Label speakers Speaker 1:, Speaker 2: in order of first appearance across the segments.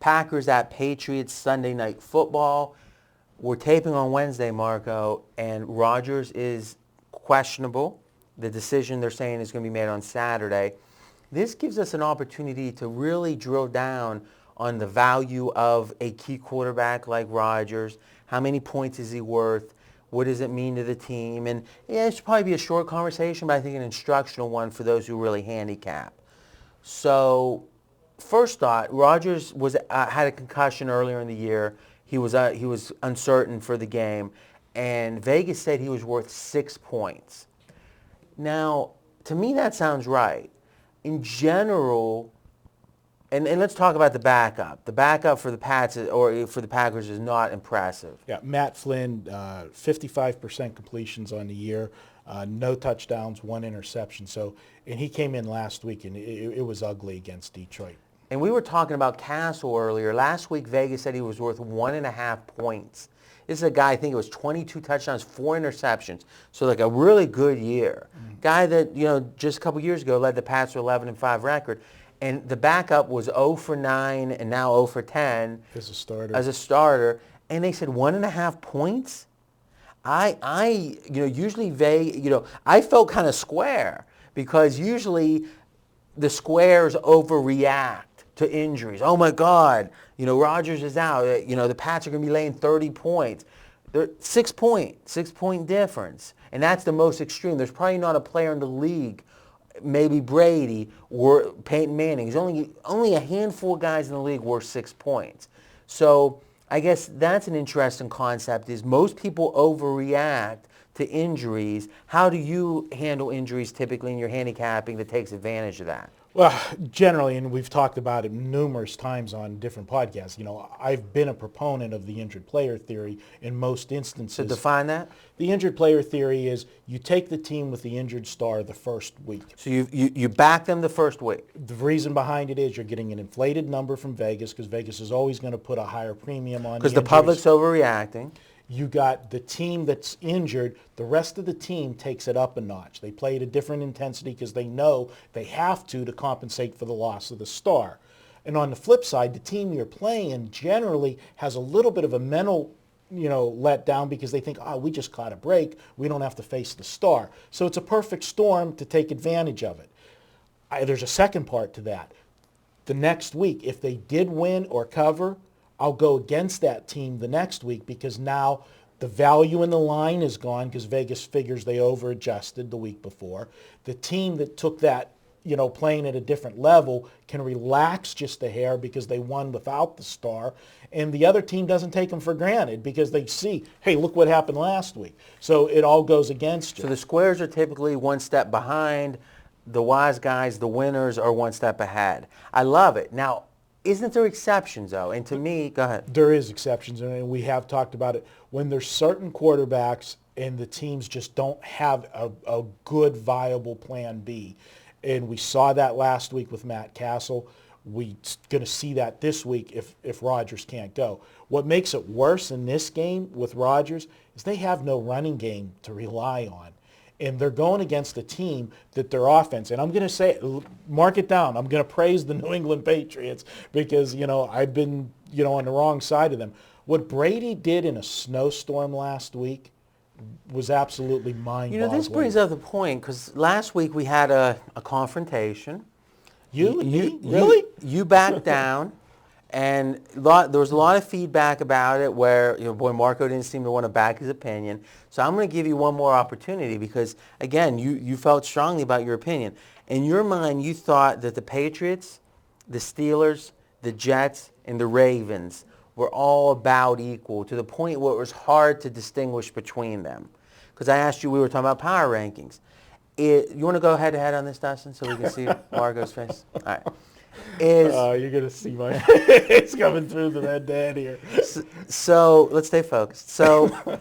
Speaker 1: Packers at Patriots Sunday Night Football. We're taping on Wednesday, Marco, and Rodgers is questionable. The decision they're saying is going to be made on Saturday. This gives us an opportunity to really drill down on the value of a key quarterback like Rodgers. How many points is he worth? What does it mean to the team? And yeah, it should probably be a short conversation, but I think an instructional one for those who really handicap. So, first thought, Rodgers had a concussion earlier in the year. He was uncertain for the game, and Vegas said he was worth 6 points. Now, to me, that sounds right. In general, and let's talk about the backup. The backup for the Pats or for the Packers is not impressive.
Speaker 2: Yeah, Matt Flynn, 55% completions on the year, no touchdowns, 1 interception. So, and he came in last week, and it was ugly against Detroit.
Speaker 1: And we were talking about Castle earlier. Last week, Vegas said he was worth 1.5 points. This is a guy, I think it was 22 touchdowns, 4 interceptions. So like a really good year. Guy that, just a couple years ago led the Pats to 11-5 record. And the backup was 0 for 9 and now 0 for 10.
Speaker 2: As a starter.
Speaker 1: And they said 1.5 points? Usually I felt kind of square because usually the squares overreact to injuries. Oh my God, Rodgers is out. The Pats are going to be laying 30 points. They're 6 point difference. And that's the most extreme. There's probably not a player in the league, maybe Brady or Peyton Manning. There's only a handful of guys in the league worth 6 points. So I guess that's an interesting concept is most people overreact to injuries. How do you handle injuries typically in your handicapping that takes advantage of that?
Speaker 2: Well, generally, and we've talked about it numerous times on different podcasts, I've been a proponent of the injured player theory in most instances.
Speaker 1: So define that?
Speaker 2: The injured player theory is you take the team with the injured star the first week.
Speaker 1: So you back them the first week.
Speaker 2: The reason behind it is you're getting an inflated number from Vegas because Vegas is always going to put a higher premium on
Speaker 1: because the public's overreacting.
Speaker 2: You got the team that's injured. The rest of the team takes it up a notch. They play at a different intensity because they know they have to compensate for the loss of the star. And on the flip side, the team you're playing generally has a little bit of a mental, letdown because they think, we just caught a break. We don't have to face the star. So it's a perfect storm to take advantage of it. There's a second part to that. The next week, if they did win or cover, I'll go against that team the next week because now the value in the line is gone because Vegas figures they over-adjusted the week before. The team that took that, playing at a different level can relax just a hair because they won without the star. And the other team doesn't take them for granted because they see, hey, look what happened last week. So it all goes against you.
Speaker 1: So the squares are typically one step behind. The wise guys, the winners, are one step ahead. I love it. Now, isn't there exceptions, though? And to me, go ahead.
Speaker 2: There is exceptions, and we have talked about it. When there's certain quarterbacks and the teams just don't have a good, viable plan B, and we saw that last week with Matt Castle, we're going to see that this week if Rodgers can't go. What makes it worse in this game with Rodgers is they have no running game to rely on. And they're going against a team that their offense, and I'm going to say, mark it down, I'm going to praise the New England Patriots because, I've been, on the wrong side of them. What Brady did in a snowstorm last week was absolutely mind-boggling.
Speaker 1: This brings up the point because last week we had a confrontation.
Speaker 2: Really?
Speaker 1: You backed down. And there was a lot of feedback about it where, Marco didn't seem to want to back his opinion. So I'm going to give you one more opportunity because, again, you felt strongly about your opinion. In your mind, you thought that the Patriots, the Steelers, the Jets, and the Ravens were all about equal to the point where it was hard to distinguish between them. Because I asked you, we were talking about power rankings. You want to go head-to-head on this, Dustin, so we can see Marco's face? All right.
Speaker 2: You're going to see my face coming through the head here.
Speaker 1: So let's stay focused. So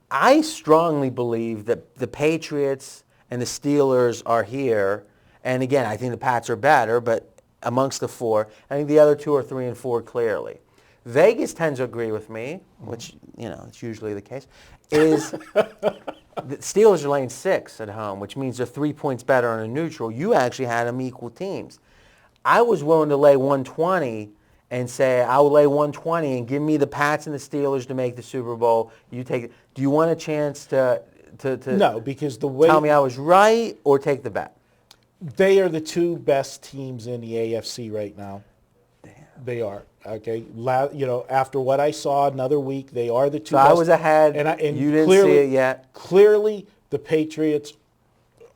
Speaker 1: I strongly believe that the Patriots and the Steelers are here. And again, I think the Pats are better, but amongst the four, I think the other two are 3 and 4 clearly. Vegas tends to agree with me, which, it's usually the case, is the Steelers are laying 6 at home, which means they're 3 points better on a neutral. You actually had them equal teams. I was willing to lay 120, and say, I will lay 120 and give me the Pats and the Steelers to make the Super Bowl, you take it. Do you want a chance to
Speaker 2: No, because the way
Speaker 1: tell me I was right or take the bet?
Speaker 2: they are the two best teams in the AFC right now.
Speaker 1: Damn.
Speaker 2: They are. Okay. After what I saw another week, they are the two
Speaker 1: So
Speaker 2: best.
Speaker 1: I was ahead.
Speaker 2: And
Speaker 1: You didn't
Speaker 2: clearly,
Speaker 1: see it yet.
Speaker 2: Clearly, the Patriots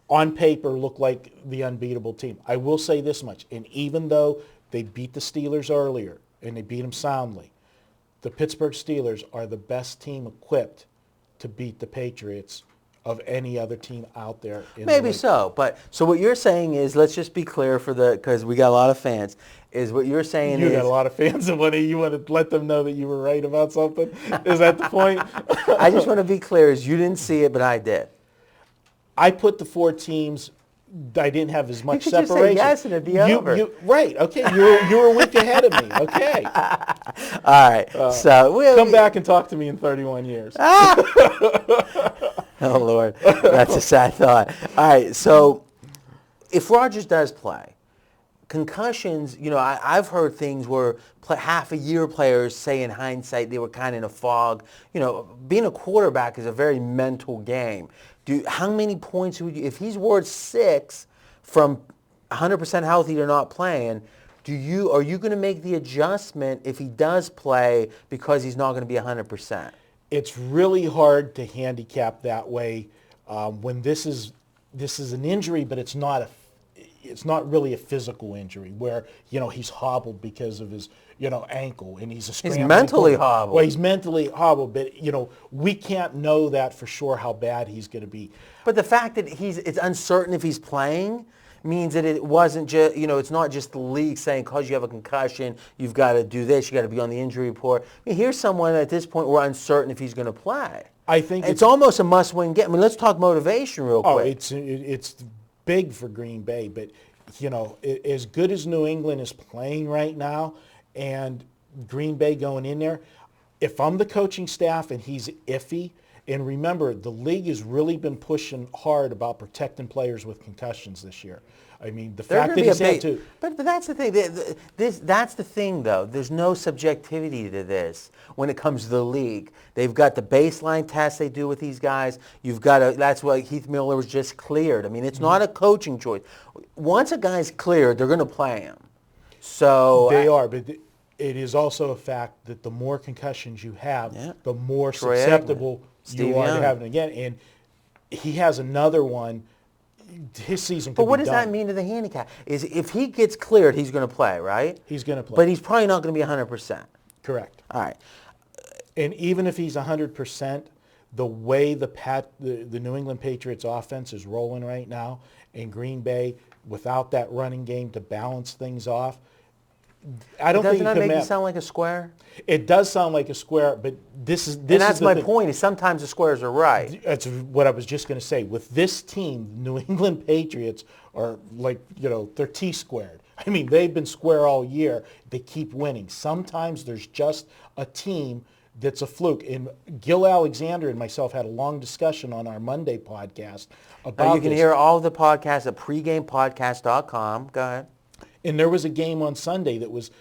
Speaker 2: on paper look like the unbeatable team. I will say this much, and even though they beat the Steelers earlier and they beat them soundly, the Pittsburgh Steelers are the best team equipped to beat the Patriots of any other team out there.
Speaker 1: Maybe so, but so what you're saying is, let's just be clear because we got a lot of fans, is what you're saying
Speaker 2: You
Speaker 1: is...
Speaker 2: got a lot of fans, and you want to let them know that you were right about something? Is that the point?
Speaker 1: I just want to be clear, is you didn't see it, but I did.
Speaker 2: I put the four teams. I didn't have as much
Speaker 1: You could
Speaker 2: separation.
Speaker 1: just say yes and it'd be over.
Speaker 2: Right. Okay. You were a week ahead of me. Okay.
Speaker 1: All right. So
Speaker 2: Come back and talk to me in 31 years.
Speaker 1: Oh, Lord. That's a sad thought. All right. So if Rodgers does play, concussions, I've heard things where half a year players say in hindsight they were kind of in a fog. Being a quarterback is a very mental game. How many points would you, if he's worth 6 from 100% healthy to not playing, are you going to make the adjustment if he does play because he's not going to be 100%?
Speaker 2: It's really hard to handicap that way when this is an injury, but it's not really a physical injury where he's hobbled because of his ankle and he's
Speaker 1: He's mentally hobbled.
Speaker 2: Well, he's mentally hobbled, but we can't know that for sure how bad he's going to be.
Speaker 1: But the fact that it's uncertain if he's playing means that it wasn't just, it's not just the league saying because you have a concussion, you've got to do this, you got to be on the injury report. I mean, here's someone at this point we're uncertain if he's going to play.
Speaker 2: I think
Speaker 1: it's almost a must-win game. I mean, let's talk motivation real quick.
Speaker 2: It's big for Green Bay, but as good as New England is playing right now, and Green Bay going in there, if I'm the coaching staff and he's iffy, and remember, the league has really been pushing hard about protecting players with concussions this year. I mean, the fact that he's had to...
Speaker 1: But that's the thing. That's the thing, though. There's no subjectivity to this when it comes to the league. They've got the baseline tests they do with these guys. That's why Heath Miller was just cleared. I mean, it's not a coaching choice. Once a guy's cleared, they're going to play him. So
Speaker 2: they are, but it is also a fact that the more concussions you have, the more susceptible you are to having it again. And he has another one. His season could be done.
Speaker 1: But what does that mean to the handicap? Is if he gets cleared, he's going to play, right?
Speaker 2: He's going to play.
Speaker 1: But he's probably not going to be 100%.
Speaker 2: Correct.
Speaker 1: All right.
Speaker 2: And even if he's 100%, the way the New England Patriots offense is rolling right now, and Green Bay, without that running game to balance things off, I don't think
Speaker 1: Doesn't that make you sound like a square?
Speaker 2: It does sound like a square, but this is
Speaker 1: my point. Is sometimes the squares are right.
Speaker 2: That's what I was just going to say. With this team, New England Patriots are like they're T-squared. I mean, they've been square all year. They keep winning. Sometimes there's just a team that's a fluke. And Gil Alexander and myself had a long discussion on our Monday podcast about
Speaker 1: You can hear all of the podcasts at pregamepodcast.com. Go ahead.
Speaker 2: And there was a game on Sunday that was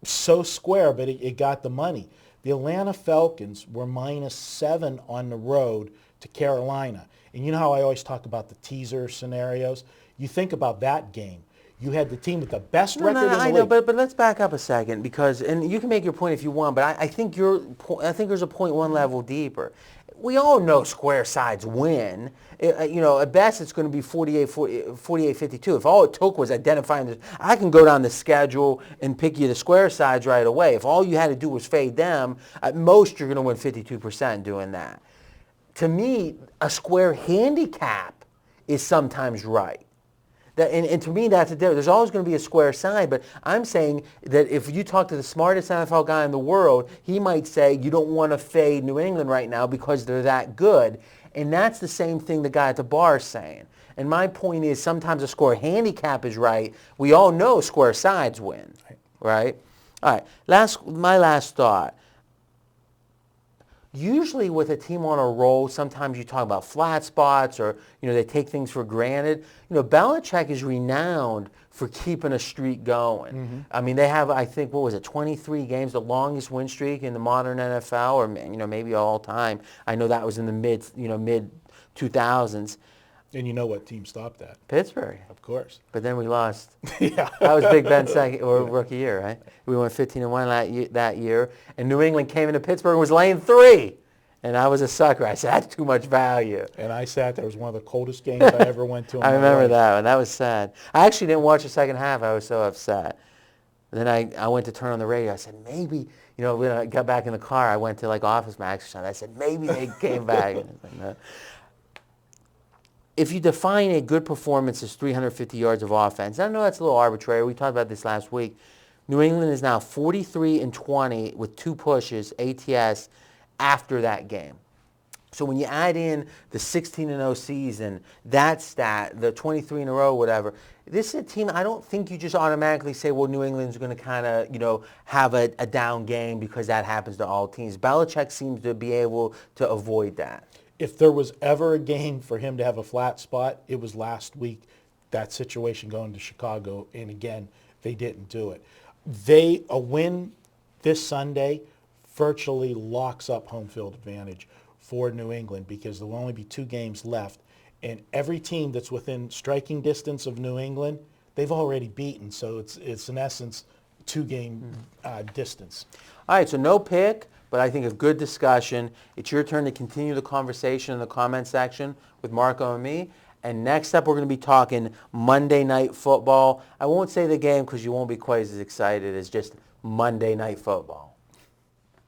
Speaker 2: so square, but it got the money. The Atlanta Falcons were -7 on the road to Carolina. And you know how I always talk about the teaser scenarios? You think about that game. You had the team with the best record in the league.
Speaker 1: I know, but let's back up a second and you can make your point if you want, but I think there's a point one level deeper. We all know square sides win. At best it's going to be 48-52. If all it took was identifying this, I can go down the schedule and pick you the square sides right away. If all you had to do was fade them, at most you're going to win 52% doing that. To me, a square handicap is sometimes right. And to me, that's a difference. There's always going to be a square side, but I'm saying that if you talk to the smartest NFL guy in the world, he might say you don't want to fade New England right now because they're that good. And that's the same thing the guy at the bar is saying. And my point is sometimes a square handicap is right. We all know square sides win, right? All right, my last thought. Usually with a team on a roll, sometimes you talk about flat spots or, they take things for granted. Belichick is renowned for keeping a streak going.
Speaker 2: Mm-hmm.
Speaker 1: I mean, they have, I think, 23 games, the longest win streak in the modern NFL, or, maybe all time. I know that was in the mid 2000s.
Speaker 2: And you know what team stopped that?
Speaker 1: Pittsburgh.
Speaker 2: Of course.
Speaker 1: But then we lost.
Speaker 2: Yeah.
Speaker 1: That was Big Ben's second or rookie year, right? We went 15-1 that year, and New England came into Pittsburgh and was laying 3. And I was a sucker. I said, that's too much value.
Speaker 2: And I sat there. It was one of the coldest games I ever went to in
Speaker 1: I
Speaker 2: my
Speaker 1: remember
Speaker 2: life.
Speaker 1: that one. That was sad. I actually didn't watch the second half. I was so upset. And then I went to turn on the radio. I said, maybe, when I got back in the car, I went to Office Max or something. I said, maybe they came back. And no. If you define a good performance as 350 yards of offense, I know that's a little arbitrary. We talked about this last week. New England is now 43-20 with 2 pushes, ATS, after that game. So when you add in the 16-0 season, that stat, the 23 in a row, whatever, this is a team I don't think you just automatically say, well, New England's going to kind of, have a down game because that happens to all teams. Belichick seems to be able to avoid that.
Speaker 2: If there was ever a game for him to have a flat spot, it was last week, that situation going to Chicago, and again, they didn't do it. A win this Sunday virtually locks up home field advantage for New England because there will only be 2 games left, and every team that's within striking distance of New England, they've already beaten, so it's in essence 2-game distance.
Speaker 1: All right, so no pick, but I think a good discussion. It's your turn to continue the conversation in the comment section with Marco and me. And next up, we're going to be talking Monday Night Football. I won't say the game because you won't be quite as excited as just Monday Night Football.